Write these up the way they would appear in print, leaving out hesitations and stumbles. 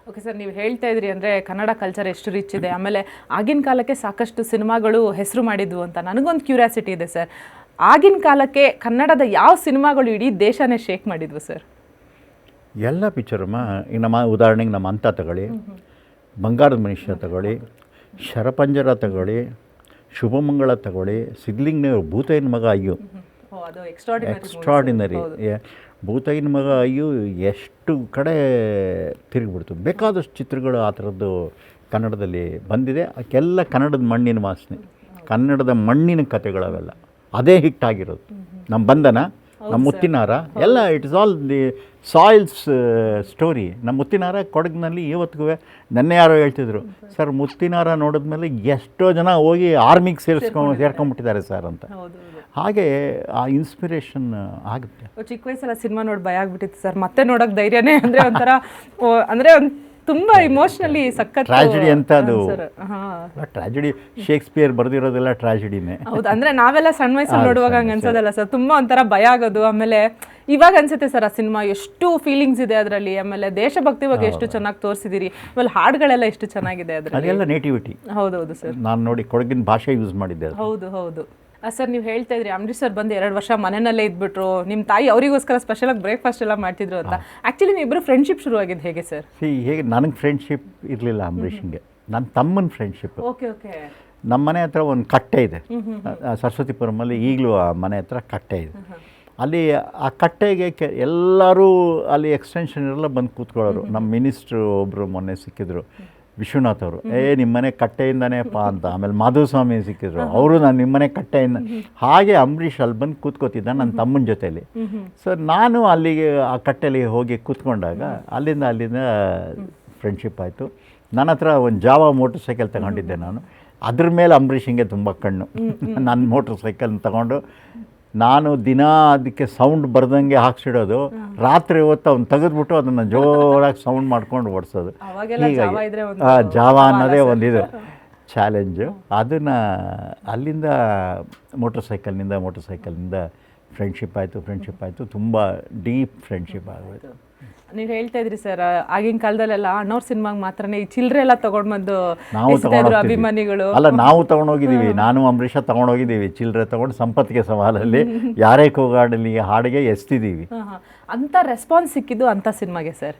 Okay sir, ನೀವು ಹೇಳ್ತಾ ಇದ್ರಿ ಅಂದರೆ ಕನ್ನಡ ಕಲ್ಚರ್ ಎಷ್ಟು ರಿಚ್ ಇದೆ, ಆಮೇಲೆ ಆಗಿನ ಕಾಲಕ್ಕೆ ಸಾಕಷ್ಟು ಸಿನಿಮಾಗಳು ಹೆಸರು ಮಾಡಿದ್ವು ಅಂತ. ನನಗೊಂದು ಕ್ಯೂರಿಯಾಸಿಟಿ ಇದೆ ಸರ್, ಆಗಿನ ಕಾಲಕ್ಕೆ ಕನ್ನಡದ ಯಾವ ಸಿನಿಮಾಗಳು ಇಡೀ ದೇಶನೇ ಶೇಕ್ ಮಾಡಿದ್ವು ಸರ್? ಎಲ್ಲ ಪಿಕ್ಚರಮ್ಮ. ಈಗ ನಮ್ಮ ಉದಾಹರಣೆಗೆ ನಮ್ಮ ಅಂತ ತಗೊಳ್ಳಿ, ಬಂಗಾರದ ಮನುಷ್ಯ ತಗೊಳ್ಳಿ, ಶರಪಂಜರ ತಗೊಳ್ಳಿ, ಶುಭಮಂಗಳ ತಗೊಳ್ಳಿ, ಸಿದ್ಲಿಂಗ್ನ ಭೂತಯ್ಯನ ಮಗ ಅಯ್ಯೋ, ಎಕ್ಸ್ಟ್ರಾಡಿನರಿ. ಭೂತಯ್ಯನ ಮಗ ಅಯ್ಯೋ ಎಷ್ಟು ಕಡೆ ತಿರುಗಿಬಿಡ್ತು. ಬೇಕಾದಷ್ಟು ಚಿತ್ರಗಳು ಆ ಥರದ್ದು ಕನ್ನಡದಲ್ಲಿ ಬಂದಿದೆ. ಅದಕ್ಕೆಲ್ಲ ಕನ್ನಡದ ಮಣ್ಣಿನ ವಾಸನೆ, ಕನ್ನಡದ ಮಣ್ಣಿನ ಕಥೆಗಳವೆಲ್ಲ ಅದೇ ಹಿಟ್ಟಾಗಿರೋದು. ನಮ್ಮ ಬಂಧನ, ನಮ್ಮ ಮುತ್ತಿನಾರ ಎಲ್ಲ it is all the soils story. ನಮ್ಮ ಮುತ್ತಿನಾರ ಕೊಡಗಿನಲ್ಲಿ ಇವತ್ತಿಗೂ ನೆನ್ನೆ ಯಾರೋ ಹೇಳ್ತಿದ್ರು, ಸರ್ ಮುತ್ತಿನಾರ ನೋಡಿದ್ಮೇಲೆ ಎಷ್ಟೋ ಜನ ಹೋಗಿ ಆರ್ಮಿಗೆ ಸೇರ್ಕೊಂಡ್ಬಿಟ್ಟಿದ್ದಾರೆ ಸರ್ ಅಂತ. ಹಾಗೆ ಆ ಇನ್ಸ್ಪಿರೇಷನ್ ಆಗುತ್ತೆ. ಚಿಕ್ಕ ವಯಸ್ಸೆಲ್ಲ ಸಿನಿಮಾ ನೋಡಿ ಭಯ ಆಗ್ಬಿಟ್ಟಿತ್ತು ಸರ್, ಮತ್ತೆ ನೋಡೋಕೆ ಧೈರ್ಯನೇ ಅಂದರೆ ಒಂಥರ ಅಂದರೆ ತುಂಬ ಇಮೋಷ್ನಲಿ ಸಖತ್ ಟ್ರಾಜಿಡಿ ಅಂತ ಅದು. ಟ್ರಾಜಿಡಿ ಶೇಕ್ಸ್ಪಿಯರ್ ಬರೆದಿರೋದೆಲ್ಲ ಟ್ರಾಜಿಡಿನೇ. ಹೌದು, ಅಂದರೆ ನಾವೆಲ್ಲ ಸಣ್ಣ ವಯಸ್ಸಲ್ಲಿ ನೋಡುವಾಗ ಹಂಗೆ ಅನ್ಸೋದಲ್ಲ ಸರ್, ತುಂಬ ಒಂಥರ ಭಯ ಆಗೋದು. ಆಮೇಲೆ ಇವಾಗ ಅನ್ಸುತ್ತೆ ಸರ್ ಆ ಸಿನಿಮಾ ಎಷ್ಟು ಫೀಲಿಂಗ್ಸ್ ಇದೆ ಅದರಲ್ಲಿ, ಆಮೇಲೆ ದೇಶಭಕ್ತಿ ಬಗ್ಗೆ ಎಷ್ಟು ಚೆನ್ನಾಗಿ ತೋರಿಸಿದಿರಿ, ಆಮೇಲೆ ಹಾಡುಗಳೆಲ್ಲ ಎಷ್ಟು ಚೆನ್ನಾಗಿದೆ ಅದರಲ್ಲಿ. ಅದೆಲ್ಲ ನೇಟಿವಿಟಿ. ಹೌದೌದು ಸರ್, ನಾನು ನೋಡಿ ಕೊಡಗಿನ ಭಾಷೆ ಯೂಸ್ ಮಾಡಿದ್ದೆ. ಹೌದು ಹೌದು ಸರ್. ನೀವು ಹೇಳ್ತಾ ಇದ್ರಿ ಅಂಬರೀಶ್ ಸರ್ ಬಂದು 2 ವರ್ಷ ಮನೆಯಲ್ಲೇ ಇದ್ಬಿಟ್ರು, ನಿಮ್ಮ ತಾಯಿ ಅವರಿಗೋಸ್ಕರ ಸ್ಪೆಷಲಾಗಿ ಬ್ರೇಕ್ಫಾಸ್ಟ್ ಎಲ್ಲ ಮಾಡ್ತಿದ್ರು ಅಂತ. ಆ್ಯಕ್ಚುಲಿ ನೀವಿಬ್ಬರು ಫ್ರೆಂಡ್ಶಿಪ್ ಶುರುವಾಗಿದ್ದು ಹೇಗೆ ಸರ್? ಹೇಗೆ ನನಗೆ ಫ್ರೆಂಡ್ಶಿಪ್ ಇರಲಿಲ್ಲ ಅಂಬರೀಷಿಗೆ, ನನ್ನ ತಮ್ಮನ ಫ್ರೆಂಡ್ಶಿಪ್. Okay okay. ನಮ್ಮ ಮನೆ ಹತ್ರ ಒಂದು ಕಟ್ಟೆ ಇದೆ ಸರಸ್ವತಿಪುರಮಲ್ಲಿ, ಈಗಲೂ ಆ ಮನೆ ಹತ್ರ ಕಟ್ಟೆ ಇದೆ. ಅಲ್ಲಿ ಆ ಕಟ್ಟೆಗೆ ಎಲ್ಲರೂ ಅಲ್ಲಿ ಎಕ್ಸ್ಟೆನ್ಷನ್ ಎಲ್ಲ ಬಂದು ಕೂತ್ಕೊಳ್ಳೋರು. ನಮ್ಮ ಮಿನಿಸ್ಟ್ರು ಒಬ್ಬರು ಮೊನ್ನೆ ಸಿಕ್ಕಿದ್ರು, ವಿಶ್ವನಾಥ್ ಅವರು, ನಿಮ್ಮನೆ ಕಟ್ಟೆಯಿಂದನೇಪ್ಪ ಅಂತ. ಆಮೇಲೆ ಮಾಧುಸ್ವಾಮಿ ಸಿಕ್ಕಿದ್ರು, ಅವರು ನಾನು ನಿಮ್ಮನೆ ಕಟ್ಟೆಯಿಂದ. ಹಾಗೆ ಅಂಬರೀಷ್ ಅಲ್ಲಿ ಬಂದು ಕೂತ್ಕೋತಿದ್ದ ನನ್ನ ತಮ್ಮನ ಜೊತೆಯಲ್ಲಿ. ಸೊ ನಾನು ಅಲ್ಲಿಗೆ ಆ ಕಟ್ಟೆಯಲ್ಲಿ ಹೋಗಿ ಕೂತ್ಕೊಂಡಾಗ ಅಲ್ಲಿಂದ ಫ್ರೆಂಡ್ಶಿಪ್ ಆಯಿತು. ನನ್ನ ಹತ್ರ ಒಂದು ಜಾವಾ ಮೋಟರ್ ಸೈಕಲ್ ತಗೊಂಡಿದ್ದೆ ನಾನು. ಅದ್ರ ಮೇಲೆ ಅಂಬರೀಷಿಂಗೆ ತುಂಬ ಕಣ್ಣು. ನನ್ನ ಮೋಟ್ರ್ ಸೈಕಲ್ ತಗೊಂಡು ನಾನು ದಿನ ಅದಕ್ಕೆ ಸೌಂಡ್ ಬರ್ದಂಗೆ ಹಾಕ್ಸಿಡೋದು, ರಾತ್ರಿ ಹೊತ್ತು ಅವ್ನು ತೆಗೆದ್ಬಿಟ್ಟು ಅದನ್ನು ಜೋರಾಗಿ ಸೌಂಡ್ ಮಾಡ್ಕೊಂಡು ಓಡಿಸೋದು. ಹೀಗಾಗಿ ಜಾವಾ ಅನ್ನೋದೇ ಒಂದಿದು ಚಾಲೆಂಜು. ಅದನ್ನು ಅಲ್ಲಿಂದ ಮೋಟರ್ ಸೈಕಲ್ನಿಂದ ಫ್ರೆಂಡ್ಶಿಪ್ ಆಯಿತು. ತುಂಬ ಡೀಪ್ ಫ್ರೆಂಡ್ಶಿಪ್ ಆಗೋಯ್ತು. ನೀವು ಹೇಳ್ತಾ ಇದ್ರಿ ಸರ್, ಆಗಿನ ಕಾಲದಲ್ಲೆಲ್ಲ ಅಣ್ಣವ್ರ ಸಿನಿಮಾಗೆ ಮಾತ್ರನೇ ಈ ಚಿಲ್ಲರೆ ಎಲ್ಲ ತೊಗೊಂಡ್ಬಂದು ಅಭಿಮಾನಿಗಳು. ಅಲ್ಲ, ನಾವು ತೊಗೊಂಡೋಗಿದ್ದೀವಿ, ನಾನು ಅಂಬರೀಷ ತೊಗೊಂಡೋಗಿದ್ದೀವಿ ಚಿಲ್ಲರೆ ತೊಗೊಂಡು ಸಂಪತ್ತಿಗೆ ಸವಾಲಲ್ಲಿ ಯಾರೇ ಕೂಗಾಡಲಿ ಹಾಡಿಗೆ ಎಸ್ತಿದ್ದೀವಿ. ಅಂತ ರೆಸ್ಪಾನ್ಸ್ ಸಿಕ್ಕಿದ್ದು ಅಂಥ ಸಿನಿಮಾಗೆ ಸರ್.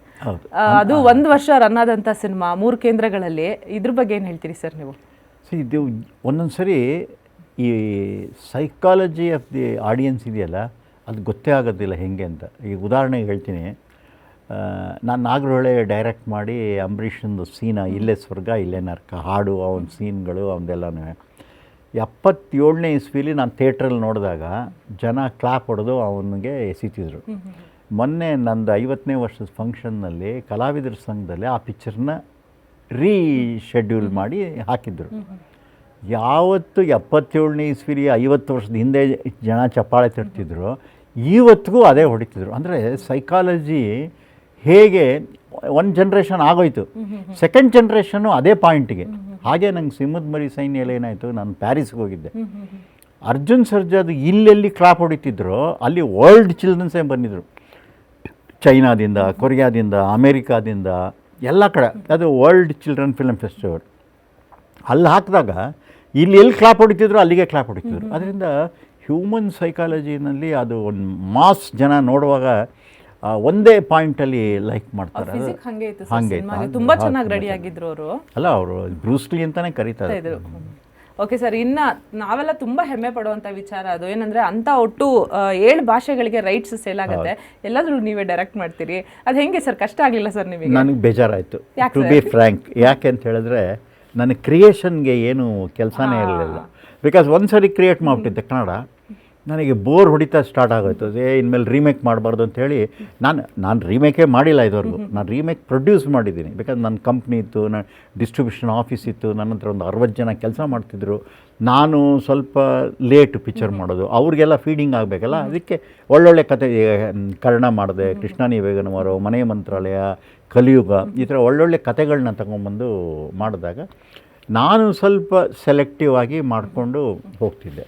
ಅದು 1 ವರ್ಷ ರನ್ ಆದಂಥ ಸಿನಿಮಾ 3 ಕೇಂದ್ರಗಳಲ್ಲಿ. ಇದ್ರ ಬಗ್ಗೆ ಏನು ಹೇಳ್ತೀರಿ ಸರ್ ನೀವು? ಇದು ಒಂದೊಂದು ಸರಿ ಈ ಸೈಕಾಲಜಿ ಆಫ್ ದಿ ಆಡಿಯನ್ಸ್ ಇದೆಯಲ್ಲ, ಅದು ಗೊತ್ತೇ ಆಗೋದಿಲ್ಲ ಹೆಂಗೆ ಅಂತ. ಈಗ ಉದಾಹರಣೆಗೆ ಹೇಳ್ತೀನಿ, ನಾನು ನಾಗರಹೊಳೆ ಡೈರೆಕ್ಟ್ ಮಾಡಿ ಅಂಬರೀಷಂದು ಸೀನ ಇಲ್ಲೇ ಸ್ವರ್ಗ ಇಲ್ಲೇ ನರ್ಕ ಹಾಡು, ಅವನ ಸೀನ್ಗಳು ಅವನ್ನೆಲ್ಲನೂ 77ನೇ ಇಸ್ವಿಲಿ ನಾನು ಥಿಯೇಟ್ರಲ್ಲಿ ನೋಡಿದಾಗ ಜನ ಕ್ಲಾಪ್ ಹೊಡೆದು ಅವನಿಗೆ ಎಸಿತಿದ್ರು. ಮೊನ್ನೆ ನಂದು 50ನೇ ವರ್ಷದ ಫಂಕ್ಷನ್ನಲ್ಲಿ ಕಲಾವಿದರ ಸಂಘದಲ್ಲಿ ಆ ಪಿಕ್ಚರ್ನ ರೀಶೆಡ್ಯೂಲ್ ಮಾಡಿ ಹಾಕಿದ್ರು. ಯಾವತ್ತು 77ನೇ ಇಸ್ವಿಲಿ 50 ವರ್ಷದ ಹಿಂದೆ ಜನ ಚಪ್ಪಾಳೆ ತರ್ತಿದ್ರು, ಇವತ್ತಿಗೂ ಅದೇ ಹೊಡಿತಿದ್ರು. ಅಂದರೆ ಸೈಕಾಲಜಿ ಹೇಗೆ ಒಂದು ಜನ್ರೇಷನ್ ಆಗೋಯ್ತು, ಸೆಕೆಂಡ್ ಜನ್ರೇಷನ್ನು ಅದೇ ಪಾಯಿಂಟಿಗೆ. ಹಾಗೆ ನಂಗೆ ಸಿಂಹದ ಮರಿ ಸೈನ್ಯಲ್ಲಿ ಏನಾಯಿತು, ನಾನು ಪ್ಯಾರಿಸ್ಗೆ ಹೋಗಿದ್ದೆ. ಅರ್ಜುನ್ ಸರ್ಜಾದು ಇಲ್ಲೆಲ್ಲಿ ಕ್ಲಾಪ್ ಹೊಡಿತಿದ್ರು ಅಲ್ಲಿ ವರ್ಲ್ಡ್ ಚಿಲ್ಡ್ರನ್ಸೇ ಬಂದಿದ್ದರು, ಚೈನಾದಿಂದ, ಕೊರಿಯಾದಿಂದ, ಅಮೇರಿಕಾದಿಂದ, ಎಲ್ಲ ಕಡೆ. ಅದು ವರ್ಲ್ಡ್ ಚಿಲ್ಡ್ರನ್ ಫಿಲ್ಮ್ ಫೆಸ್ಟಿವಲ್. ಅಲ್ಲಿ ಹಾಕಿದಾಗ ಇಲ್ಲಿ ಎಲ್ಲಿ ಕ್ಲಾಪ್ ಹೊಡಿತಿದ್ರು ಅಲ್ಲಿಗೆ ಕ್ಲಾಪ್ ಹೊಡಿತಿದ್ರು. ಅದರಿಂದ ಹ್ಯೂಮನ್ ಸೈಕಾಲಜಿನಲ್ಲಿ ಅದು ಒಂದು ಮಾಸ್ ಜನ ನೋಡುವಾಗ ಒಂದೇ ಪಾಯಿಂಟಲ್ಲಿ ಲೈಕ್ ಮಾಡ್ತಾರೆ. ಹಾಗೆ ತುಂಬಾ ಚೆನ್ನಾಗಿ ರೆಡಿ ಆಗಿದ್ರು ಅವರು. ಅಲ್ಲ, ಅವರು ಬ್ರೂಸ್ಲಿ ಅಂತಾನೆ ಕರೀತಾರೆ. ಓಕೆ ಸರ್, ಇನ್ನು ನಾವೆಲ್ಲ ತುಂಬ ಹೆಮ್ಮೆ ಪಡುವಂಥ ವಿಚಾರ ಅದು ಏನಂದರೆ ಅಂಥ ಒಟ್ಟು 7 ಭಾಷೆಗಳಿಗೆ ರೈಟ್ಸ್ ಸೇಲ್ ಆಗುತ್ತೆ, ಎಲ್ಲಾದರೂ ನೀವೇ ಡೈರೆಕ್ಟ್ ಮಾಡ್ತೀರಿ. ಅದು ಹೆಂಗೆ ಸರ್, ಕಷ್ಟ ಆಗಲಿಲ್ಲ ಸರ್ ನಿಮಗೆ? ನನಗೆ ಬೇಜಾರಾಯಿತು, ಟು ಬಿ ಫ್ರ್ಯಾಂಕ್. ಯಾಕೆ ಅಂತ ಹೇಳಿದ್ರೆ ನನಗೆ ಕ್ರಿಯೇಷನ್ಗೆ ಏನು ಕೆಲಸನೇ ಇರಲಿಲ್ಲ. ಬಿಕಾಸ್ ಒಂದು ಸರಿ ಕ್ರಿಯೇಟ್ ಮಾಡಿಬಿಟ್ಟಿದ್ದೆ ಕನ್ನಡ, ನನಗೆ ಬೋರ್ ಹೊಡಿತಾ ಸ್ಟಾರ್ಟ್ ಆಗೋಯ್ತು. ಇನ್ಮೇಲೆ ರೀಮೇಕ್ ಮಾಡಬಾರ್ದು ಅಂಥೇಳಿ ನಾನು ರೀಮೇಕೇ ಮಾಡಿಲ್ಲ ಇದುವರೆಗೂ. ನಾನು ರೀಮೇಕ್ ಪ್ರೊಡ್ಯೂಸ್ ಮಾಡಿದ್ದೀನಿ. ಬಿಕಾಸ್ ನನ್ನ ಕಂಪ್ನಿ ಇತ್ತು, ನಾನು ಡಿಸ್ಟ್ರಿಬ್ಯೂಷನ್ ಆಫೀಸ್ ಇತ್ತು, ನನ್ನ ಹತ್ರ ಒಂದು 60 ಜನ ಕೆಲಸ ಮಾಡ್ತಿದ್ರು. ನಾನು ಸ್ವಲ್ಪ ಲೇಟ್ ಪಿಕ್ಚರ್ ಮಾಡೋದು, ಅವ್ರಿಗೆಲ್ಲ ಫೀಡಿಂಗ್ ಆಗಬೇಕಲ್ಲ. ಅದಕ್ಕೆ ಒಳ್ಳೊಳ್ಳೆ ಕತೆ, ಕರ್ಣ ಮಾಡಿದೆ, ಕೃಷ್ಣಾನಿ ವೇಗನವರು, ಮನೆ ಮಂತ್ರಾಲಯ, ಕಲಿಯುಗ, ಈ ಥರ ಒಳ್ಳೊಳ್ಳೆ ಕತೆಗಳನ್ನ ತಗೊಂಬಂದು ಮಾಡಿದಾಗ ನಾನು ಸ್ವಲ್ಪ ಸೆಲೆಕ್ಟಿವ್ ಆಗಿ ಮಾಡಿಕೊಂಡು ಹೋಗ್ತಿದ್ದೆ.